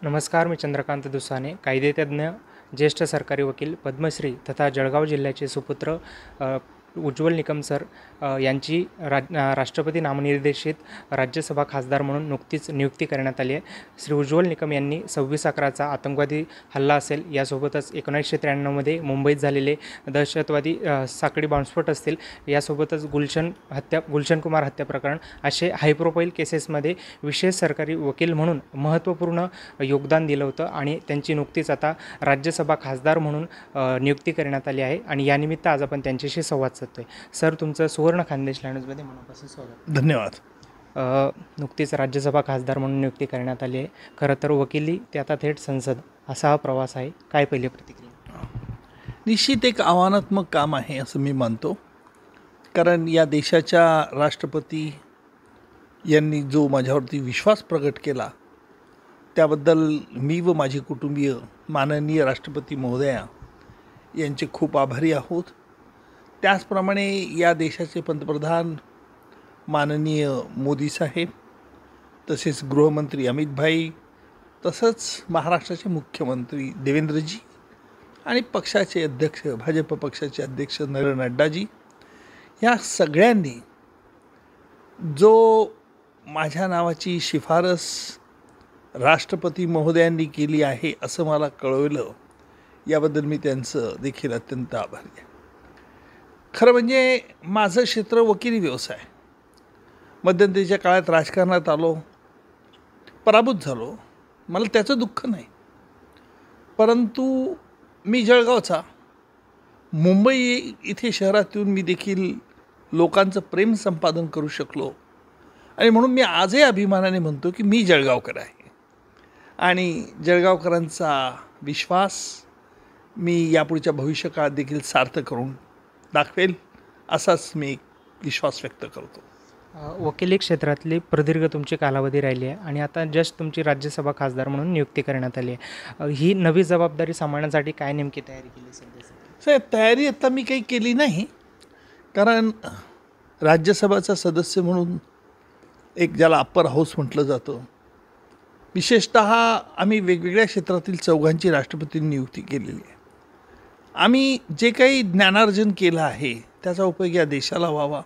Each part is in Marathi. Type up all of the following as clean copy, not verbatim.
नमस्कार, मी चंद्रकांत दुसाने, कायदेतज्ञ, ज्येष्ठ सरकारी वकील, पद्मश्री तथा जळगाव जिल्ह्याचे सुपुत्र उज्ज्वल निकम सर यांची राष्ट्रपती नामनिर्देशित राज्यसभा खासदार म्हणून नुकतीच नियुक्ती करण्यात आली आहे. श्री उज्ज्वल निकम यांनी 26/11चा आतंकवादी हल्ला असेल, यासोबतच 1993मध्ये मुंबईत झालेले दहशतवादी साखळी बॉम्बस्फोट असतील, यासोबतच गुलशन कुमार हत्या प्रकरण असे हाय प्रोफाईल केसेसमध्ये विशेष सरकारी वकील म्हणून महत्त्वपूर्ण योगदान दिलं होतं आणि त्यांची नुकतीच आता राज्यसभा खासदार म्हणून नियुक्ती करण्यात आली आहे आणि यानिमित्त आज आपण त्यांच्याशी संवाद साधतोय. सर, तुमचं सुवर्ण खानदेश लँग्वेजमध्ये मनापासून स्वागत. धन्यवाद. नुकतीच राज्यसभा खासदार म्हणून नियुक्ती करण्यात आली आहे. खरं तर वकिली ते आता थेट संसद असा हा प्रवास आहे. काय पहिली प्रतिक्रिया? निश्चित एक आव्हानात्मक काम आहे असं मी मानतो, कारण या देशाच्या राष्ट्रपती यांनी जो माझ्यावरती विश्वास प्रकट केला त्याबद्दल मी व माझे कुटुंबीय माननीय राष्ट्रपती महोदया यांचे खूप आभारी आहोत. त्याचप्रमाणे या देशाचे पंतप्रधान माननीय मोदी साहेब, तसेच गृहमंत्री अमित भाई, तसंच महाराष्ट्राचे मुख्यमंत्री देवेंद्रजी आणि पक्षाचे अध्यक्ष, भाजप पक्षाचे अध्यक्ष नरेंद्र नड्डाजी, या सगळ्यांनी जो माझ्या नावाची शिफारस राष्ट्रपती महोदयांनी केली आहे असं मला कळवलं, याबद्दल मी त्यांचं देखील अत्यंत आभारी आहे. खरं म्हणजे माझं क्षेत्र वकिली व्यवसाय. मध्यंतरीच्या काळात राजकारणात आलो, पराभूत झालो, मला त्याचं दुःख नाही. परंतु मी जळगावचा, मुंबई इथे शहरात येऊन मी देखील लोकांचं प्रेम संपादन करू शकलो आणि म्हणून मी आजही अभिमानाने म्हणतो की मी जळगावकर आहे आणि जळगावकरांचा विश्वास मी यापुढच्या भविष्यकाळात देखील सार्थ करून दाखवेल असाच मी विश्वास व्यक्त करतो. वकिली क्षेत्रातली प्रदीर्घ तुमची कालावधी राहिली आहे आणि आता जस्ट तुमची राज्यसभा खासदार म्हणून नियुक्ती करण्यात आली आहे. ही नवी जबाबदारी सांभाळण्यासाठी काय नेमकी तयारी केली सध्या? साहेब, तयारी आता मी काही केली नाही, कारण राज्यसभाचा सदस्य म्हणून एक ज्याला अप्पर हाऊस म्हटलं जातं, विशेषतः आम्ही वेगवेगळ्या क्षेत्रातील चौघांची राष्ट्रपतींनी नियुक्ती केलेली आहे. आम्ही जे काही ज्ञानार्जन केलं आहे त्याचा उपयोग या देशाला व्हावा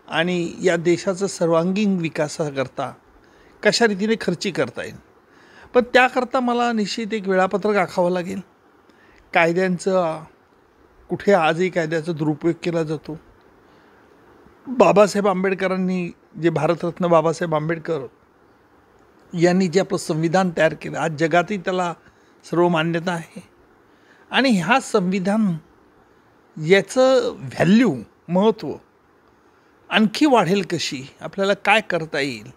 आणि या देशाचं सर्वांगीण विकासाकरता कशा रीतीने खर्ची करता येईल. पण त्याकरता मला निश्चित एक वेळापत्रक आखावं लागेल. कायद्यांचं कुठे आजही कायद्याचा दुरुपयोग केला जातो. बाबासाहेब आंबेडकरांनी जे भारतरत्न बाबासाहेब आंबेडकर यांनी जे आपलं संविधान तयार केलं, आज जगातही त्याला सर्व मान्यता आहे आणि ह्या संविधान याचं व्हॅल्यू, महत्त्व आणखी वाढेल कशी, आपल्याला काय करता येईल.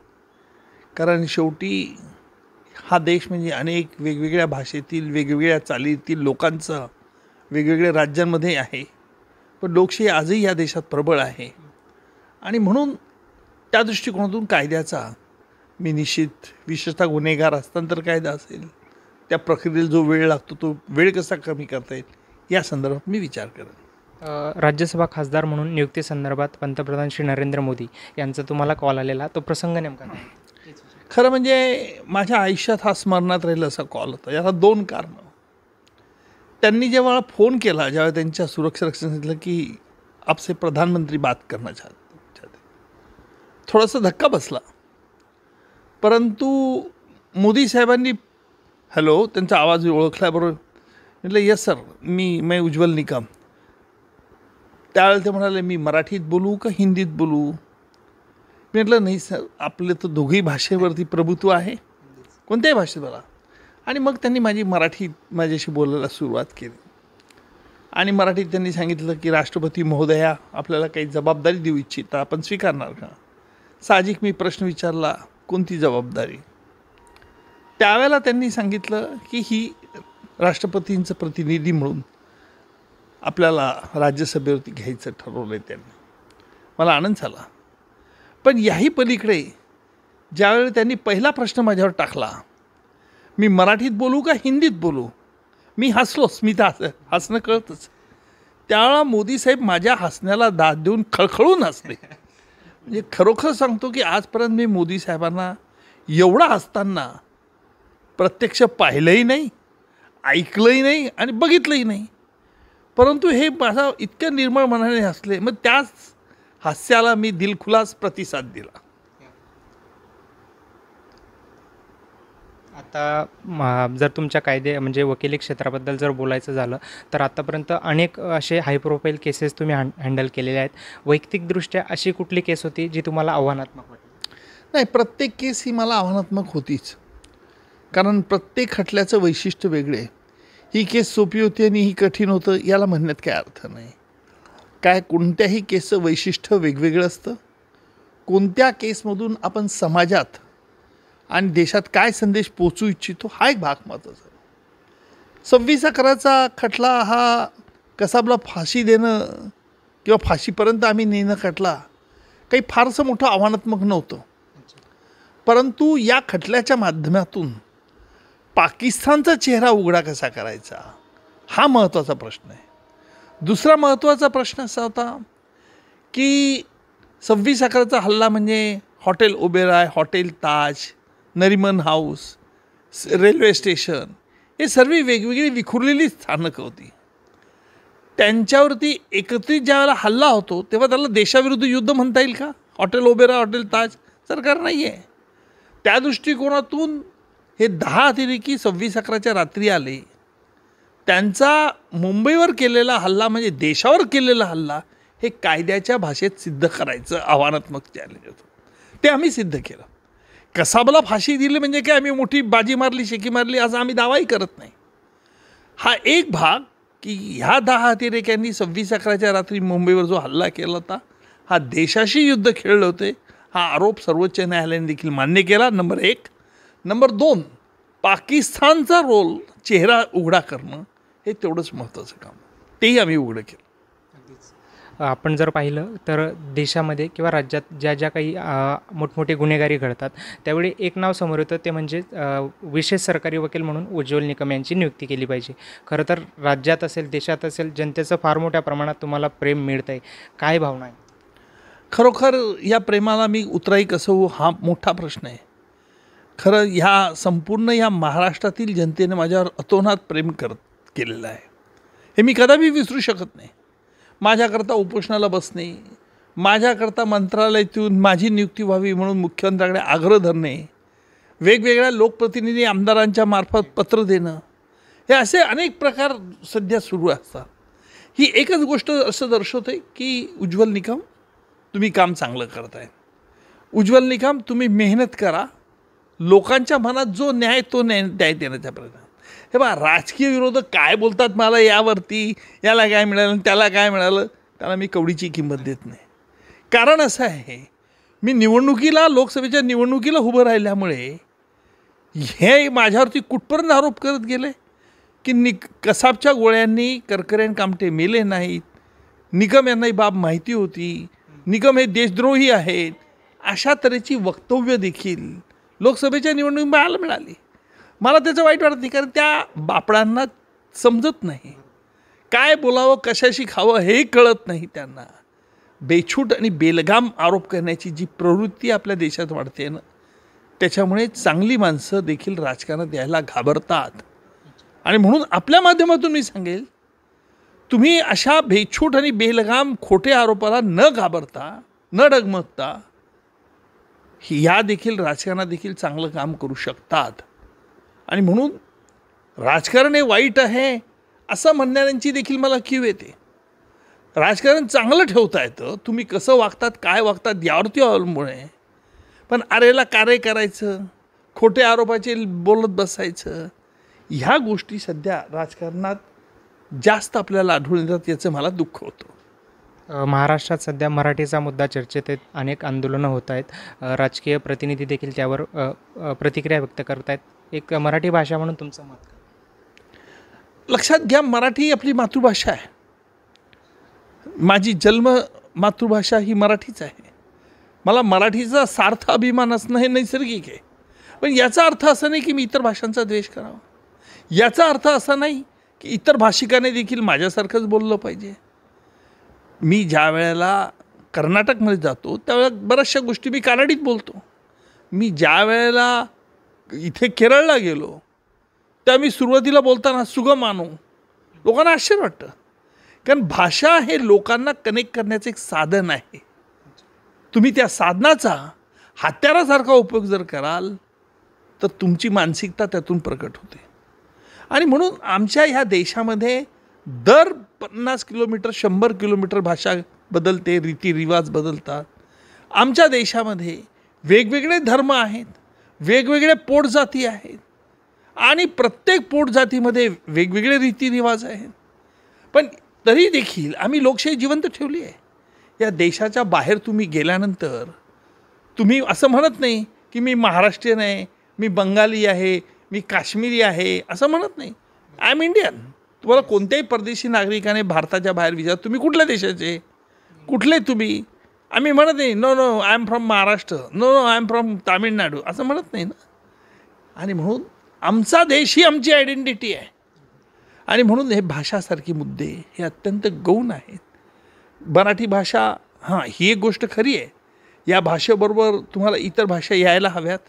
कारण शेवटी हा देश म्हणजे अनेक वेगवेगळ्या भाषेतील, वेगवेगळ्या चालीतील लोकांचा वेगवेगळ्या राज्यांमध्ये आहे, पण लोकशाही आजही या देशात प्रबळ आहे आणि म्हणून त्या दृष्टिकोनातून कायद्याचा मी निश्चित, विशेषतः गुन्हेगार हस्तांतर कायदा असेल, त्या प्रक्रियेला जो वेळ लागतो तो वेळ कसा कमी करता येईल या संदर्भात मी विचार करेन. राज्यसभा खासदार म्हणून नियुक्तीसंदर्भात पंतप्रधान श्री नरेंद्र मोदी यांचा तुम्हाला कॉल आलेला, तो प्रसंग नेमका काय? खरं म्हणजे माझ्या आयुष्यात हा स्मरणात राहील असा कॉल होता. याला दोन कारणं. त्यांनी जेव्हा फोन केला, ज्यावेळेला त्यांच्या सुरक्षा रक्षण सांगितलं की आपसे प्रधानमंत्री बात करना चाहते, थोडासा धक्का बसला. परंतु मोदी साहेबांनी हॅलो, त्यांचा आवाज ओळखल्याबरोबर म्हटलं यस सर, मैं उज्ज्वल निकम. त्यावेळेला ते म्हणाले मी मराठीत बोलू का हिंदीत बोलू? मी म्हटलं नाही सर, आपले तर दोघी भाषेवरती प्रभुत्व आहे, कोणत्याही भाषेत बोला. आणि मग त्यांनी माझी माझ्याशी बोलायला सुरुवात केली आणि मराठीत त्यांनी सांगितलं की राष्ट्रपती महोदया आपल्याला काही जबाबदारी देऊ इच्छिता, आपण स्वीकारणार का? साहजिक मी प्रश्न विचारला, कोणती जबाबदारी? त्यावेळेला त्यांनी सांगितलं की ही राष्ट्रपतींचं प्रतिनिधी म्हणून आपल्याला राज्यसभेवरती घ्यायचं ठरवलं आहे त्यांनी. मला आनंद झाला. पण याही पलीकडे ज्यावेळेला त्यांनी पहिला प्रश्न माझ्यावर टाकला, मी मराठीत बोलू का हिंदीत बोलू, मी हसलोच. मी तर हसणं कळतच. त्यावेळेला मोदी साहेब माझ्या हसण्याला दाद देऊन खळखळून हसले. म्हणजे खरोखर सांगतो की आजपर्यंत मी मोदी साहेबांना एवढा हसताना प्रत्यक्ष पाहिलंही नाही, ऐकलंही नाही आणि बघितलंही नाही. परंतु हे माझा इतक्या निर्मळ मनाने हसले. मग त्याच हास्याला मी दिलखुलास प्रतिसाद दिला. आता जर तुमच्या कायदे म्हणजे वकिली क्षेत्राबद्दल जर बोलायचं झालं तर आतापर्यंत अनेक असे हाय प्रोफाईल केसेस तुम्ही हँडल केलेले आहेत. वैयक्तिकदृष्ट्या अशी कुठली केस होती जी तुम्हाला आव्हानात्मक वाटली? नाही, प्रत्येक केस ही मला आव्हानात्मक होतीच. कारण प्रत्येक खटल्याचं वैशिष्ट्य वेगळे. ही केस सोपी होती आणि ही कठीण होतं याला म्हणण्यात काय अर्थ नाही. काय कोणत्याही केसचं वैशिष्ट्य वेगवेगळं असतं. कोणत्या केसमधून आपण समाजात आणि देशात काय संदेश पोचू इच्छितो हा एक भाग महत्त्वाचा. 26/11चा खटला हा कसाबला फाशी देणं किंवा फाशीपर्यंत आम्ही नेणं खटला काही फारसं मोठं आव्हानात्मक नव्हतं. परंतु या खटल्याच्या माध्यमातून पाकिस्तानचा चेहरा उघडा कसा करायचा हा महत्त्वाचा प्रश्न आहे. दुसरा महत्त्वाचा प्रश्न असा होता की 26/11चा हल्ला म्हणजे हॉटेल ओबेरॉय, हॉटेल ताज, नरिमन हाऊस, रेल्वे स्टेशन हे सर्व वेगवेगळी विखुरलेली स्थानकं होती. त्यांच्यावरती एकत्रित ज्यावेळेला हल्ला होतो तेव्हा त्याला देशाविरुद्ध युद्ध म्हणता येईल का? हॉटेल ओबेरॉय, हॉटेल ताज सरकार नाही आहे. त्या दृष्टिकोनातून हे 10 अतिरेकी 26/11च्या रात्री आले. त्यांचा मुंबईवर केलेला हल्ला म्हणजे देशावर केलेला हल्ला हे कायद्याच्या भाषेत सिद्ध करायचं आव्हानात्मक चॅलेंज होतं. ते आम्ही सिद्ध केलं. कसाबला फाशी दिली म्हणजे काय आम्ही मोठी बाजी मारली, शेकी मारली असं आम्ही दावाही करत नाही. हा एक भाग की ह्या 10 अतिरेक्यांनी 26/11च्या रात्री मुंबईवर जो हल्ला केला होता हा देशाशी युद्ध खेळले होते हा आरोप सर्वोच्च न्यायालयाने देखील मान्य केला. नंबर 1. नंबर 2, पाकिस्तानचा रोल चेहरा उघडा करणं हे तेवढंच महत्त्वाचं काम. तेही आम्ही उघडं केलं. आपण जर पाहिलं तर देशामध्ये किंवा राज्यात ज्या ज्या काही मोठमोठे गुन्हेगारी घडतात त्यावेळी एक नाव समोर येतं ते म्हणजे विशेष सरकारी वकील म्हणून उज्ज्वल निकम यांची नियुक्ती केली पाहिजे. खरं तर राज्यात असेल, देशात असेल, जनतेचं फार मोठ्या प्रमाणात तुम्हाला प्रेम मिळतं आहे. काय भावना आहे? खरोखर या प्रेमाला मी उतराई कसं होऊ हा मोठा प्रश्न आहे. खरं ह्या संपूर्ण या महाराष्ट्रातील जनतेने माझ्यावर अतोनात प्रेम केलेलं आहे. हे मी कदापि विसरू शकत नाही. माझ्याकरता उपोषणाला बसणे, माझ्याकरता मंत्रालयातून माझी नियुक्ती व्हावी म्हणून मुख्यमंत्र्याकडे आग्रह धरणे, वेगवेगळ्या लोकप्रतिनिधी आमदारांच्या मार्फत पत्र देणं, हे असे अनेक प्रकार सध्या सुरू असतात. ही एकच गोष्ट असं दर्शवते की उज्ज्वल निकम तुम्ही काम चांगलं करताय. उज्ज्वल निकम तुम्ही मेहनत करा. लोकांच्या मनात जो न्याय तो न्याय देण्याचा प्रयत्न. हे बघा, राजकीय विरोधक काय बोलतात मला यावरती, याला काय मिळालं त्याला काय मिळालं, त्याला मी कवडीची किंमत देत नाही. कारण असं आहे, मी निवडणुकीला लोकसभेच्या निवडणुकीला उभं राहिल्यामुळे हे माझ्यावरती कुठपर्यंत आरोप करत गेले की कसाबच्या गोळ्यांनी करकरेन कामटे मेले नाहीत, निकम यांना ही बाब माहिती होती, निकम हे देशद्रोही आहेत, अशा तऱ्हेची वक्तव्य देखील लोकसभेच्या निवडणुकीत पाहायला मिळाली. मला त्याचं वाईट वाटत नाही, कारण त्या बापडांना समजत नाही काय बोलावं, कशाशी खावं हेही कळत नाही त्यांना. बेछूट आणि बेलगाम आरोप करण्याची जी प्रवृत्ती आपल्या देशात वाढते ना, त्याच्यामुळे चांगली माणसं देखील राजकारणात यायला घाबरतात. आणि म्हणून आपल्या माध्यमातून मी सांगेल, तुम्ही अशा बेछूट आणि बेलगाम खोटे आरोपाला न घाबरता, न डगमगता ह्या देखील राजकारणात देखील चांगलं काम करू शकतात. आणि म्हणून राजकारण हे वाईट आहे असं म्हणणाऱ्यांची देखील मला कीव येते. राजकारण चांगलं ठेवता येतं, तुम्ही कसं वागतात, काय वागतात यावरती अवलंबून आहे. पण अरेला कार्य करायचं, खोटे आरोपाचे बोलत बसायचं, ह्या गोष्टी सध्या राजकारणात जास्त आपल्याला आढळून येतात, याचं मला दुःख होतं. महाराष्ट्रात सध्या मराठीचा मुद्दा चर्चेत आहेत. अनेक आंदोलनं होत आहेत. राजकीय प्रतिनिधी देखील त्यावर प्रतिक्रिया व्यक्त करत आहेत. एक मराठी भाषा म्हणून तुमचं मत काय? लक्षात घ्या, मराठी आपली मातृभाषा आहे. माझी जन्म मातृभाषा ही मराठीच आहे. मला मराठीचा सार्थ अभिमान असणं हे नैसर्गिक आहे. पण याचा अर्थ असा नाही की मी इतर भाषांचा द्वेष करावा. याचा अर्थ असा नाही की इतर भाषिकाने देखील माझ्यासारखंच बोललं पाहिजे. मी ज्या वेळेला कर्नाटकमध्ये जातो त्यावेळेला बऱ्याचशा गोष्टी मी कानडीत बोलतो. मी ज्या वेळेला इथे केरळला गेलो त्या मी सुरुवातीला बोलताना सुगम आणू, लोकांना आश्चर्य वाटतं. कारण भाषा हे लोकांना कनेक्ट करण्याचं एक साधन आहे. तुम्ही त्या साधनाचा हत्यारासारखा उपयोग जर कराल तर तुमची मानसिकता त्यातून प्रकट होते. आणि म्हणून आमच्या ह्या देशामध्ये दर 50 किलोमीटर 100 किलोमीटर भाषा बदलते, रीतिरिवाज बदलतात. आमच्या देशामध्ये वेगवेगळे धर्म आहेत, वेगवेगळे पोटजाती आहेत आणि प्रत्येक पोटजातीमध्ये वेगवेगळे रीतिरिवाज आहेत. पण तरी देखील आम्ही लोकशाही जिवंत ठेवली आहे. या देशाच्या बाहेर तुम्ही गेल्यानंतर तुम्ही असं म्हणत नाही की मी महाराष्ट्रीयन आहे, मी बंगाली आहे, मी काश्मीरी आहे, असं म्हणत नाही. I am Indian. तुम्हाला कोणत्याही परदेशी नागरिकाने भारताच्या बाहेर विचार तुम्ही कुठल्या देशाचे, कुठले तुम्ही, आम्ही म्हणत नाही no no I am from Maharashtra, no no I am from Tamil Nadu, असं म्हणत नाही ना. आणि म्हणून आमचा देश ही आमची आयडेंटिटी आहे. आणि म्हणून हे भाषासारखे मुद्दे हे अत्यंत गौण आहेत. मराठी भाषा, हां, ही एक गोष्ट खरी आहे, या भाषेबरोबर तुम्हाला इतर भाषा यायला हव्यात.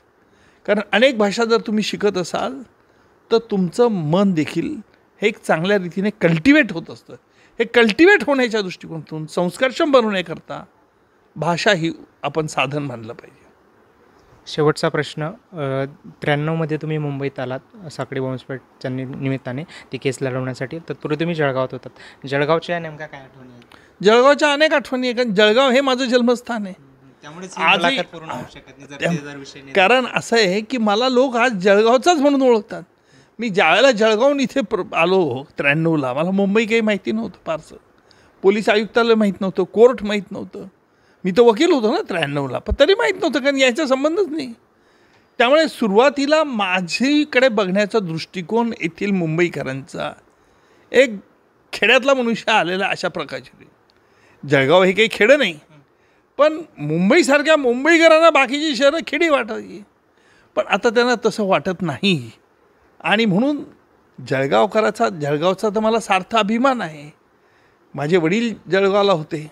कारण अनेक भाषा जर तुम्ही शिकत असाल तर तुमचं मन देखील हे एक चांगल्या रीतीने कल्टिवेट होत असतं. हे कल्टिवेट होण्याच्या दृष्टिकोनातून संस्कारक्षम बनवण्याकरता भाषा ही आपण साधन मानलं पाहिजे. शेवटचा प्रश्न, 93मध्ये तुम्ही मुंबईत आलात साखळी बॉम्बस्फोटच्या निमित्ताने ती केस लढवण्यासाठी. तत्पूर्वी तुम्ही जळगावात होतात. जळगावच्या नेमक्या काय आठवणी आहेत? जळगावच्या अनेक आठवणी आहे. कारण जळगाव हे माझं जन्मस्थान आहे. कारण असं आहे की मला लोक आज जळगावचाच म्हणून ओळखतात. मी ज्यावेळेला जळगावून इथे आलो 93ला, मला मुंबई काही माहिती नव्हतं फारसं. पोलीस आयुक्तालय माहीत नव्हतं, कोर्ट माहीत नव्हतं. मी तर वकील होतो ना 93ला, पण तरी माहीत नव्हतं कारण याचा संबंधच नाही. त्यामुळे सुरुवातीला माझीकडे बघण्याचा दृष्टिकोन येथील मुंबईकरांचा एक खेड्यातला मनुष्य आलेला अशा प्रकारचे. जळगाव हे काही खेडं नाही, पण मुंबईसारख्या मुंबईकरांना बाकीची शहरं खेडी वाटायची. पण आता त्यांना तसं वाटत नाही. आणि म्हणून जळगावचा तर मला सार्थ अभिमान आहे. माझे वडील जळगावला होते,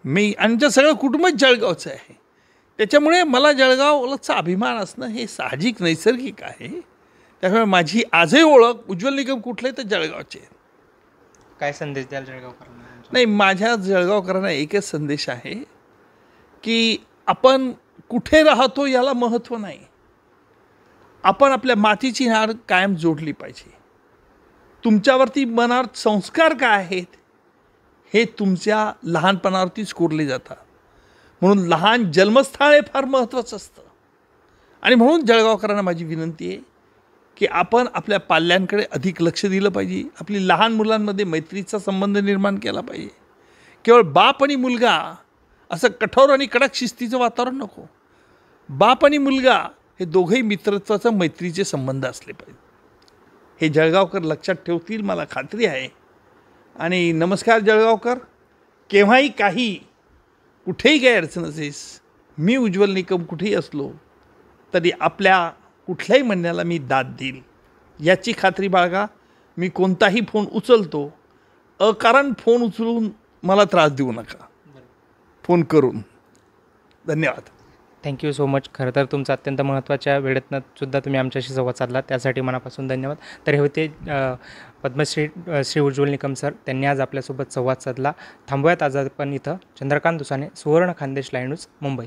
मी आमचं सगळं कुटुंबच जळगावचं आहे. त्याच्यामुळे मला जळगावचा अभिमान असणं हे साहजिक नैसर्गिक आहे. त्यामुळे माझी आजही ओळख उज्ज्वल निकम कुठले तर जळगावचे. काय संदेश द्याल जळगावकरांना? नाही, माझ्या जळगावकरांना एकच संदेश आहे की आपण कुठे राहतो याला महत्त्व नाही. आपण आपल्या मातीची नाळ कायम जोडली पाहिजे. तुमच्यावरती मनात संस्कार काय आहेत हे तुमच्या लहानपणावरतीच कोरले जातात. म्हणून लहान जन्मस्थळ हे फार महत्त्वाचं असतं. आणि म्हणून जळगावकरांना माझी विनंती आहे की आपण आपल्या पाल्यांकडे अधिक लक्ष दिलं पाहिजे. आपली लहान मुलांमध्ये मैत्रीचा संबंध निर्माण केला पाहिजे. केवळ बाप आणि मुलगा असं कठोर आणि कडक शिस्तीचं वातावरण नको. बाप आणि मुलगा हे दोघंही मित्रत्वाचं मैत्रीचे संबंध असले पाहिजे. हे जळगावकर लक्षात ठेवतील मला खात्री आहे. आणि नमस्कार जळगावकर, केव्हाही काही कुठेही काही अडचण असेल, मी उज्ज्वल निकम कुठेही असलो तरी आपल्या कुठल्याही म्हणण्याला मी दाद देईल याची खात्री बाळगा. मी कोणताही फोन उचलतो, अकारण फोन उचलून मला त्रास देऊ नका फोन करून. धन्यवाद. Thank you so much. खरं तर तुमचा अत्यंत महत्त्वाच्या वेळेतनं सुद्धा तुम्ही आमच्याशी संवाद साधला, त्यासाठी मनापासून धन्यवाद. तर हे होते पद्मश्री श्री उज्ज्वल निकम सर. त्यांनी आज आपल्यासोबत संवाद साधला. थांबूयात आज आपण इथं. चंद्रकांत दुसाने, सुवर्ण खानदेश लाईव्ह न्यूज, मुंबई.